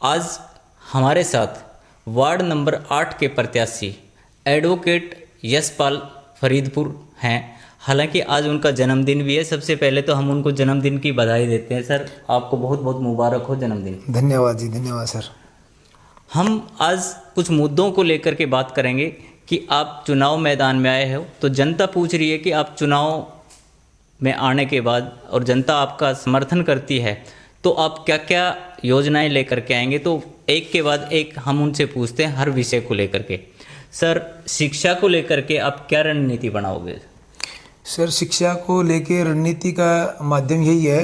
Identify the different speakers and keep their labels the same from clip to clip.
Speaker 1: आज हमारे साथ वार्ड नंबर 8 के प्रत्याशी एडवोकेट यशपाल फरीदपुर हैं। हालांकि आज उनका जन्मदिन भी है। सबसे पहले तो हम उनको जन्मदिन की बधाई देते हैं। सर, आपको बहुत बहुत मुबारक हो जन्मदिन।
Speaker 2: धन्यवाद जी, धन्यवाद सर।
Speaker 1: हम आज कुछ मुद्दों को लेकर के बात करेंगे कि आप चुनाव मैदान में आए हो, तो जनता पूछ रही है कि आप चुनाव में आने के बाद और जनता आपका समर्थन करती है तो आप क्या क्या योजनाएं लेकर के आएंगे। तो एक के बाद एक हम उनसे पूछते हैं हर विषय को लेकर के। सर, शिक्षा को लेकर के आप क्या रणनीति बनाओगे?
Speaker 2: सर, शिक्षा को लेके रणनीति का माध्यम यही है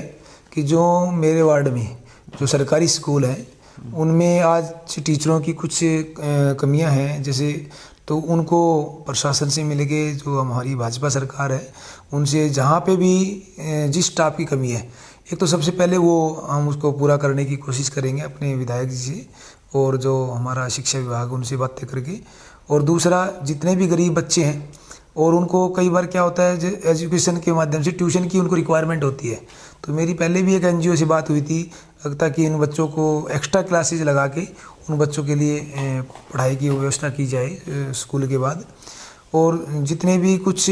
Speaker 2: कि जो मेरे वार्ड में जो सरकारी स्कूल हैं उनमें आज टीचरों की कुछ कमियां हैं, जैसे तो उनको प्रशासन से मिलके जो हमारी भाजपा सरकार है उनसे जहाँ पे भी जिस स्टाफ की कमी है, एक तो सबसे पहले वो हम उसको पूरा करने की कोशिश करेंगे अपने विधायक जी से और जो हमारा शिक्षा विभाग उनसे बातें करके। और दूसरा, जितने भी गरीब बच्चे हैं और उनको कई बार क्या होता है, जो एजुकेशन के माध्यम से ट्यूशन की उनको रिक्वायरमेंट होती है, तो मेरी पहले भी एक एनजीओ से बात हुई थी ताकि इन बच्चों को एक्स्ट्रा क्लासेज लगा के उन बच्चों के लिए पढ़ाई की व्यवस्था की जाए स्कूल के बाद। और जितने भी कुछ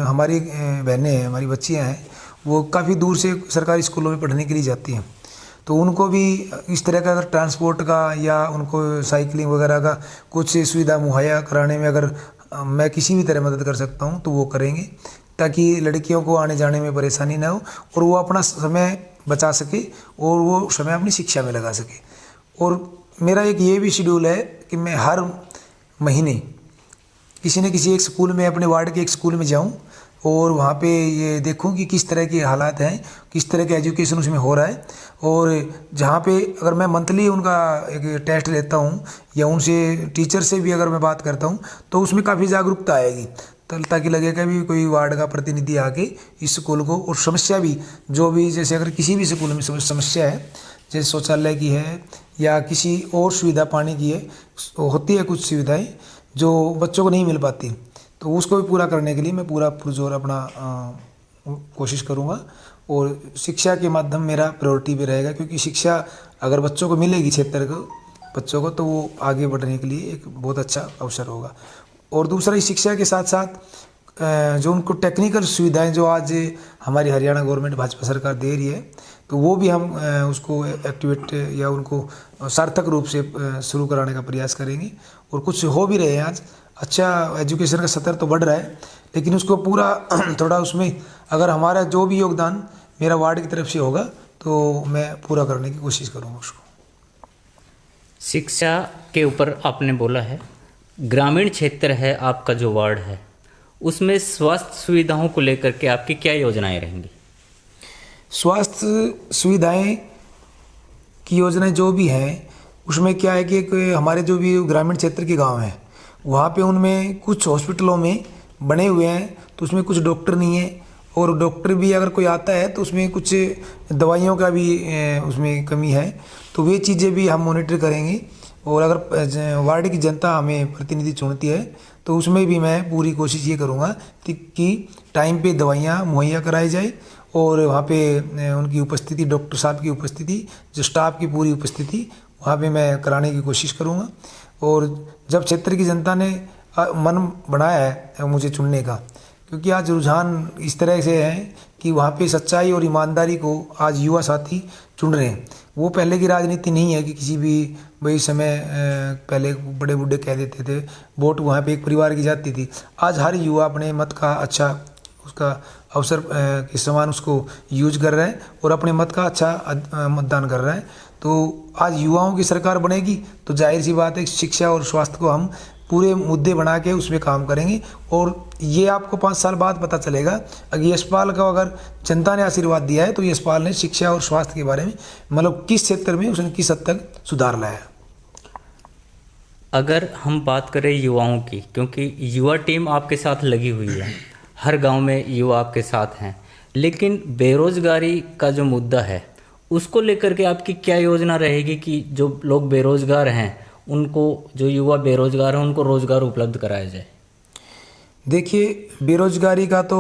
Speaker 2: हमारी बहनें हैं, हमारी बच्चियां हैं, वो काफ़ी दूर से सरकारी स्कूलों में पढ़ने के लिए जाती हैं, तो उनको भी इस तरह का अगर ट्रांसपोर्ट का या उनको साइकिलिंग वगैरह का कुछ सुविधा मुहैया कराने में अगर मैं किसी भी तरह मदद कर सकता हूं तो वो करेंगे, ताकि लड़कियों को आने जाने में परेशानी ना हो और वो अपना समय बचा सके और वो समय अपनी शिक्षा में लगा सके। और मेरा एक ये भी शेड्यूल है कि मैं हर महीने किसी न किसी एक स्कूल में, अपने वार्ड के एक स्कूल में जाऊं और वहाँ पे ये देखूं कि किस तरह के हालात हैं, किस तरह के एजुकेशन उसमें हो रहा है। और जहाँ पे अगर मैं मंथली उनका एक टेस्ट लेता हूँ या उनसे टीचर से भी अगर मैं बात करता हूँ तो उसमें काफ़ी जागरूकता आएगी, ताकि लगेगा भी कोई वार्ड का प्रतिनिधि आके इस स्कूल को, और समस्या भी जो भी, जैसे अगर किसी भी स्कूल में समस्या है, जैसे शौचालय की है या किसी और सुविधा पानी की है, होती है कुछ सुविधाएँ जो बच्चों को नहीं मिल पाती, तो उसको भी पूरा करने के लिए मैं पूरा पुरजोर अपना कोशिश करूँगा। और शिक्षा के माध्यम मेरा प्रायोरिटी भी रहेगा, क्योंकि शिक्षा अगर बच्चों को मिलेगी, क्षेत्र को बच्चों को, तो वो आगे बढ़ने के लिए एक बहुत अच्छा अवसर होगा। और दूसरा, इस शिक्षा के साथ साथ जो उनको टेक्निकल सुविधाएं जो आज हमारी हरियाणा गवर्नमेंट भाजपा सरकार दे रही है, तो वो भी हम उसको एक्टिवेट या उनको सार्थक रूप से शुरू कराने का प्रयास करेंगे। और कुछ हो भी रहे हैं आज, अच्छा एजुकेशन का स्तर तो बढ़ रहा है, लेकिन उसको पूरा थोड़ा उसमें अगर हमारा जो भी योगदान मेरा वार्ड की तरफ से होगा तो मैं पूरा करने की कोशिश करूँगा उसको।
Speaker 1: शिक्षा के ऊपर आपने बोला है, ग्रामीण क्षेत्र है आपका जो वार्ड है, उसमें स्वास्थ्य सुविधाओं को लेकर के आपकी क्या योजनाएं रहेंगी?
Speaker 2: स्वास्थ्य सुविधाएं की योजनाएं जो भी हैं उसमें क्या है कि हमारे जो भी ग्रामीण क्षेत्र के गांव हैं वहाँ पे उनमें कुछ हॉस्पिटलों में बने हुए हैं, तो उसमें कुछ डॉक्टर नहीं है, और डॉक्टर भी अगर कोई आता है तो उसमें कुछ दवाइयों का भी उसमें कमी है, तो वे चीज़ें भी हम मॉनिटर करेंगे। और अगर वार्ड की जनता हमें प्रतिनिधि चुनती है तो उसमें भी मैं पूरी कोशिश ये करूँगा कि टाइम पे दवाइयाँ मुहैया कराई जाए और वहाँ पे उनकी उपस्थिति, डॉक्टर साहब की उपस्थिति, जो स्टाफ की पूरी उपस्थिति वहाँ पे मैं कराने की कोशिश करूँगा। और जब क्षेत्र की जनता ने मन बनाया है मुझे चुनने का, क्योंकि आज रुझान इस तरह से है कि वहाँ पे सच्चाई और ईमानदारी को आज युवा साथी चुन रहे हैं। वो पहले की राजनीति नहीं है कि किसी भी वही समय पहले बड़े बूढ़े कह देते थे वोट वहाँ पे एक परिवार की जाती थी। आज हर युवा अपने मत का अच्छा उसका अवसर के समान उसको यूज कर रहा है और अपने मत का अच्छा मतदान कर रहा है। तो आज युवाओं की सरकार बनेगी तो जाहिर सी बात है शिक्षा और स्वास्थ्य को हम पूरे मुद्दे बना के उसमें काम करेंगे। और ये आपको 5 साल बाद पता चलेगा, अगर यशपाल का अगर जनता ने आशीर्वाद दिया है तो यशपाल ने शिक्षा और स्वास्थ्य के बारे में मतलब किस क्षेत्र में उसने किस हद तक सुधार लाया।
Speaker 1: अगर हम बात करें युवाओं की, क्योंकि युवा टीम आपके साथ लगी हुई है, हर गांव में युवा आपके साथ हैं, लेकिन बेरोजगारी का जो मुद्दा है उसको लेकर के आपकी क्या योजना रहेगी कि जो लोग बेरोजगार हैं उनको, जो युवा बेरोजगार हैं उनको रोजगार उपलब्ध कराया जाए?
Speaker 2: देखिए, बेरोजगारी का तो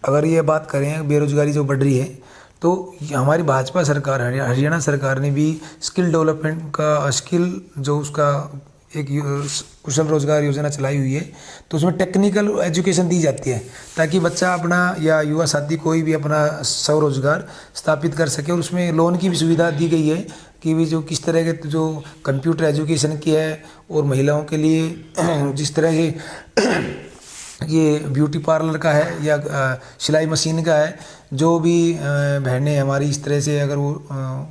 Speaker 2: अगर ये बात करें, बेरोजगारी जो बढ़ रही है तो हमारी भाजपा सरकार, हरियाणा सरकार ने भी स्किल डेवलपमेंट का, स्किल जो उसका एक कुशल रोजगार योजना चलाई हुई है, तो उसमें टेक्निकल एजुकेशन दी जाती है ताकि बच्चा अपना या युवा साथी कोई भी अपना स्वरोजगार स्थापित कर सके। और उसमें लोन की भी सुविधा दी गई है कि भी जो किस तरह के जो कंप्यूटर एजुकेशन की है, और महिलाओं के लिए जिस तरह के ये ब्यूटी पार्लर का है या सिलाई मशीन का है, जो भी बहनें हमारी इस तरह से अगर वो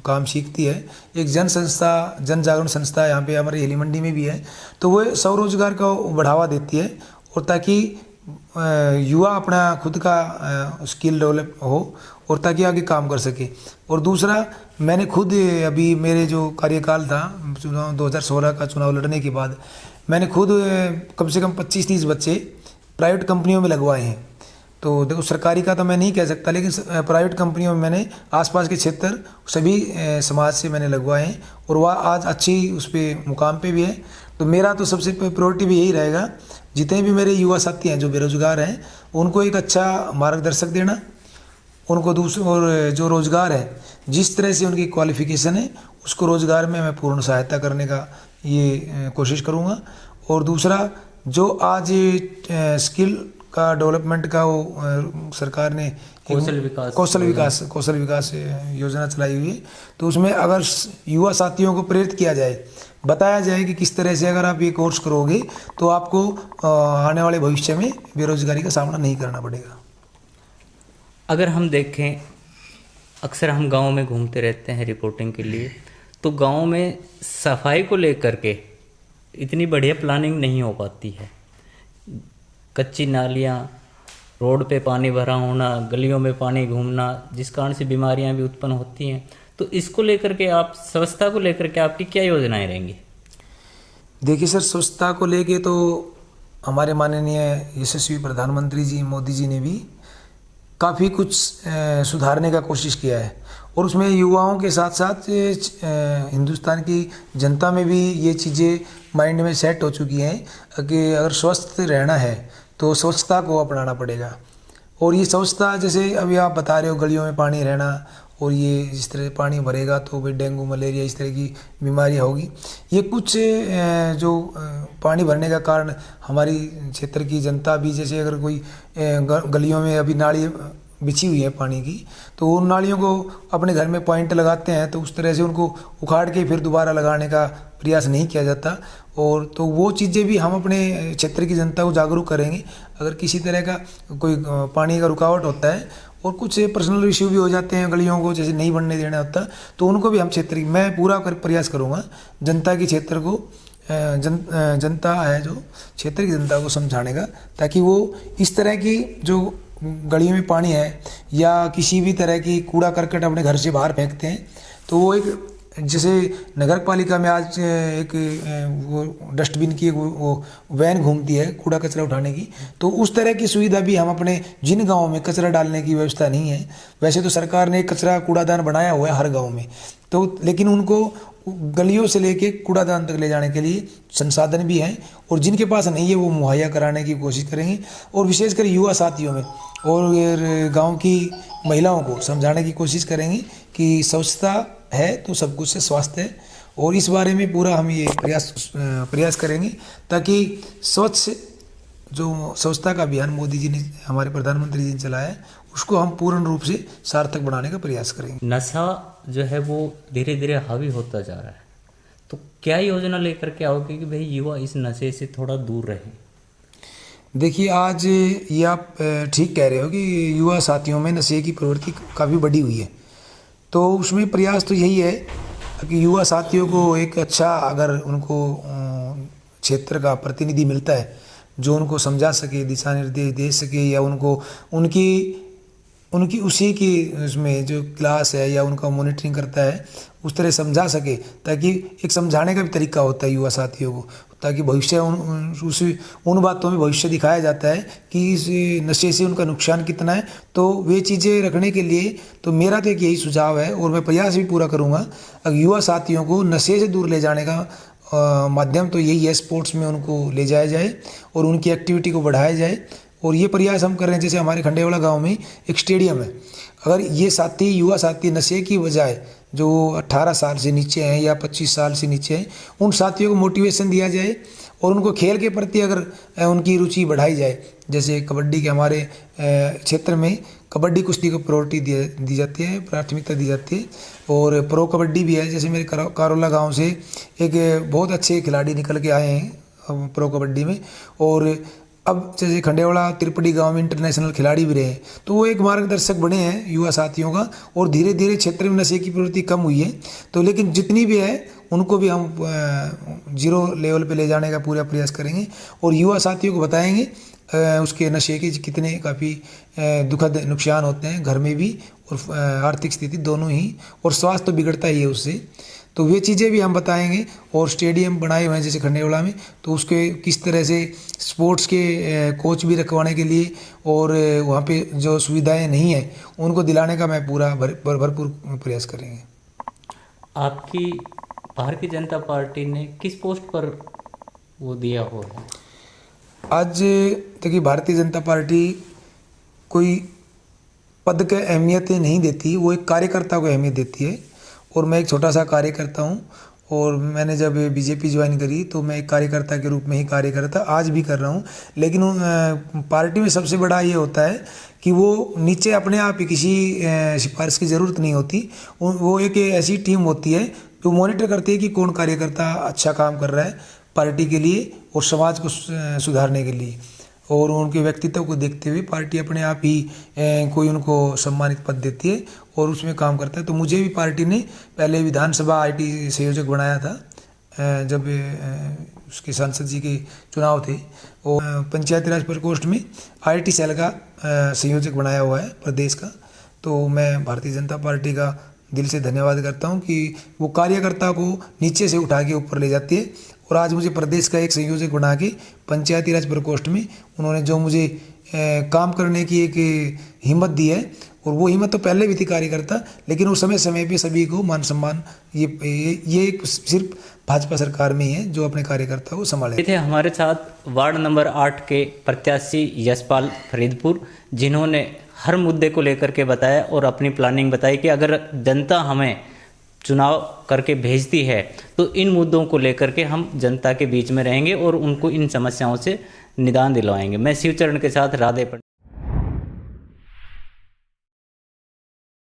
Speaker 2: काम सीखती है, एक जन जागरण संस्था यहाँ पे हमारे हेली मंडी में भी है, तो वो स्वरोजगार को बढ़ावा देती है और ताकि युवा अपना खुद का स्किल डेवलप हो और ताकि आगे काम कर सके। और दूसरा, मैंने खुद अभी मेरे जो कार्यकाल था 2016 का चुनाव लड़ने के बाद, मैंने खुद कम से कम 25-30 बच्चे प्राइवेट कंपनियों में लगवाए हैं। तो देखो, सरकारी का तो मैं नहीं कह सकता, लेकिन प्राइवेट कंपनियों में मैंने आसपास के क्षेत्र सभी समाज से मैंने लगवाए हैं और वह आज अच्छी उस पर मुकाम पे भी है। तो मेरा तो सबसे प्रायोरिटी भी यही रहेगा, जितने भी मेरे युवा साथी हैं जो बेरोजगार हैं, उनको एक अच्छा मार्गदर्शक देना, उनको दूसरे और जो रोज़गार है, जिस तरह से उनकी क्वालिफिकेशन है, उसको रोज़गार में मैं पूर्ण सहायता करने का ये कोशिश करूँगा। और दूसरा, जो आज स्किल का डेवलपमेंट का वो सरकार ने कौशल विकास योजना चलाई हुई है, तो उसमें अगर युवा साथियों को प्रेरित किया जाए, बताया जाए कि किस तरह से अगर आप ये कोर्स करोगे तो आपको आने वाले भविष्य में बेरोजगारी का सामना नहीं करना पड़ेगा।
Speaker 1: अगर हम देखें, अक्सर हम गांव में घूमते रहते हैं रिपोर्टिंग के लिए, तो गांव में सफाई को लेकर के इतनी बढ़िया प्लानिंग नहीं हो पाती है। कच्ची नालियाँ, रोड पे पानी भरा होना, गलियों में पानी घूमना, जिस कारण से बीमारियां भी उत्पन्न होती हैं। तो इसको लेकर के आप, स्वच्छता को लेकर के आपकी क्या योजनाएं रहेंगी?
Speaker 2: देखिए सर, स्वच्छता को लेके तो हमारे माननीय यशस्वी प्रधानमंत्री जी मोदी जी ने भी काफ़ी कुछ सुधारने का कोशिश किया है, और उसमें युवाओं के साथ साथ हिंदुस्तान की जनता में भी ये चीज़ें माइंड में सेट हो चुकी हैं कि अगर स्वस्थ रहना है तो स्वच्छता को अपनाना पड़ेगा। और ये स्वच्छता, जैसे अभी आप बता रहे हो, गलियों में पानी रहना, और ये जिस तरह पानी भरेगा तो भी डेंगू मलेरिया इस तरह की बीमारियाँ होगी। ये कुछ जो पानी भरने का कारण हमारी क्षेत्र की जनता भी, जैसे अगर कोई गलियों में अभी नाली बिछी हुई है पानी की, तो उन नालियों को अपने घर में पॉइंट लगाते हैं, तो उस तरह से उनको उखाड़ के फिर दोबारा लगाने का प्रयास नहीं किया जाता। और तो वो चीज़ें भी हम अपने क्षेत्र की जनता को जागरूक करेंगे। अगर किसी तरह का कोई पानी का रुकावट होता है और कुछ पर्सनल इश्यू भी हो जाते हैं, गलियों को जैसे नहीं बनने देना होता, तो उनको भी हम मैं पूरा प्रयास करूँगा जनता की क्षेत्र को जनता है जो क्षेत्र की जनता को समझाने का, ताकि वो इस तरह की जो गलियों में पानी है या किसी भी तरह की कूड़ा करकट अपने घर से बाहर फेंकते हैं, तो वो एक, जैसे नगर पालिका में आज एक वो डस्टबिन की वो वैन घूमती है कूड़ा कचरा उठाने की, तो उस तरह की सुविधा भी हम अपने, जिन गाँव में कचरा डालने की व्यवस्था नहीं है, वैसे तो सरकार ने कचरा कूड़ादान बनाया हुआ है हर गाँव में, तो लेकिन उनको गलियों से लेके कूड़ादान तक ले जाने के लिए संसाधन भी हैं, और जिनके पास नहीं है वो मुहैया कराने की कोशिश करेंगे। और विशेषकर युवा साथियों में और गांव की महिलाओं को समझाने की कोशिश करेंगे कि स्वच्छता है तो सब कुछ से स्वास्थ्य है, और इस बारे में पूरा हम ये प्रयास करेंगे ताकि स्वच्छता का अभियान मोदी जी ने, हमारे प्रधानमंत्री जी ने चलाया है, उसको हम पूर्ण रूप से सार्थक बनाने का प्रयास करेंगे।
Speaker 1: नशा जो है वो धीरे धीरे हावी होता जा रहा है, तो क्या योजना लेकर के आओगे कि भाई युवा इस नशे से थोड़ा दूर रहे?
Speaker 2: देखिए, आज ये आप ठीक कह रहे हो कि युवा साथियों में नशे की प्रवृत्ति काफ़ी बढ़ी हुई है, तो उसमें प्रयास तो यही है कि युवा साथियों को एक अच्छा, अगर उनको क्षेत्र का प्रतिनिधि मिलता है जो उनको समझा सके, दिशा निर्देश दे सके, या उनको उनकी उसी की उसमें जो क्लास है या उनका मॉनिटरिंग करता है उस तरह समझा सके, ताकि एक समझाने का भी तरीका होता है युवा साथियों को, ताकि भविष्य उन बातों में भविष्य दिखाया जाता है कि इस नशे से उनका नुकसान कितना है। तो वे चीज़ें रखने के लिए तो मेरा तो एक यही सुझाव है, और मैं प्रयास भी पूरा करूँगा, अगर युवा साथियों को नशे से दूर ले जाने का माध्यम तो यही है, स्पोर्ट्स में उनको ले जाया जाए और उनकी एक्टिविटी को बढ़ाया जाए, और ये प्रयास हम कर रहे हैं। जैसे हमारे खंडेवाला गांव में एक स्टेडियम है, अगर ये साथी युवा साथी नशे की बजाय जो 18 साल से नीचे हैं या 25 साल से नीचे हैं, उन साथियों को मोटिवेशन दिया जाए और उनको खेल के प्रति अगर उनकी रुचि बढ़ाई जाए। जैसे कबड्डी के हमारे क्षेत्र में कबड्डी कुश्ती को प्रायोरिटी दी जाती है, प्राथमिकता दी जाती है। और प्रो कबड्डी भी है। जैसे मेरे कारोला गांव से एक बहुत अच्छे खिलाड़ी निकल के आए हैं प्रो कबड्डी में, और अब जैसे खंडेवाला तिरपड़ी गांव में इंटरनेशनल खिलाड़ी भी रहे हैं, तो वो एक मार्गदर्शक बने हैं युवा साथियों का। और धीरे धीरे क्षेत्र में नशे की प्रवृत्ति कम हुई है, तो लेकिन जितनी भी है उनको भी हम 0 लेवल पे ले जाने का पूरा प्रयास करेंगे और युवा साथियों को बताएंगे उसके नशे के कितने काफ़ी दुखद नुकसान होते हैं, घर में भी और आर्थिक स्थिति दोनों ही, और स्वास्थ्य तो बिगड़ता ही है उससे। तो वे चीज़ें भी हम बताएंगे। और स्टेडियम बनाए हुए हैं जैसे खंडेवाला में, तो उसके किस तरह से स्पोर्ट्स के कोच भी रखवाने के लिए और वहाँ पे जो सुविधाएं नहीं हैं उनको दिलाने का मैं पूरा भरपूर प्रयास करेंगे।
Speaker 1: आपकी भारतीय जनता पार्टी ने किस पोस्ट पर वो दिया हुआ है?
Speaker 2: आज देखिए, भारतीय जनता पार्टी कोई पद के अहमियत नहीं देती, वो एक कार्यकर्ता को अहमियत देती है। और मैं एक छोटा सा कार्यकर्ता हूँ, और मैंने जब बीजेपी ज्वाइन करी तो मैं एक कार्यकर्ता के रूप में ही कार्य करता, आज भी कर रहा हूँ। लेकिन पार्टी में सबसे बड़ा ये होता है कि वो नीचे अपने आप ही किसी सिफारिश की ज़रूरत नहीं होती। वो एक ऐसी टीम होती है जो मॉनिटर करती है कि कौन कार्यकर्ता अच्छा काम कर रहा है पार्टी के लिए और समाज को सुधारने के लिए, और उनके व्यक्तित्व को देखते हुए पार्टी अपने आप ही कोई उनको सम्मानित पद देती है और उसमें काम करता है। तो मुझे भी पार्टी ने पहले विधानसभा आईटी संयोजक बनाया था, जब उसके सांसद जी के चुनाव थे, और पंचायती राज प्रकोष्ठ में आईटी सेल का संयोजक बनाया हुआ है प्रदेश का। तो मैं भारतीय जनता पार्टी का दिल से धन्यवाद करता हूं कि वो कार्यकर्ता को नीचे से उठा के ऊपर ले जाती है, और आज मुझे प्रदेश का एक संयोजक बना के पंचायती राज प्रकोष्ठ में उन्होंने जो मुझे काम करने की एक हिम्मत दी है, और वो हिम्मत तो पहले भी थी कार्यकर्ता, लेकिन उस समय समय पे सभी को मान सम्मान ये सिर्फ भाजपा सरकार में ही है जो अपने कार्यकर्ता को संभाले।
Speaker 1: थे हमारे साथ वार्ड नंबर 8 के प्रत्याशी यशपाल फरीदपुर, जिन्होंने हर मुद्दे को लेकर के बताया और अपनी प्लानिंग बताई कि अगर जनता हमें चुनाव करके भेजती है तो इन मुद्दों को लेकर के हम जनता के बीच में रहेंगे और उनको इन समस्याओं से निदान दिलवाएंगे। मैं शिवचरण के साथ राधे।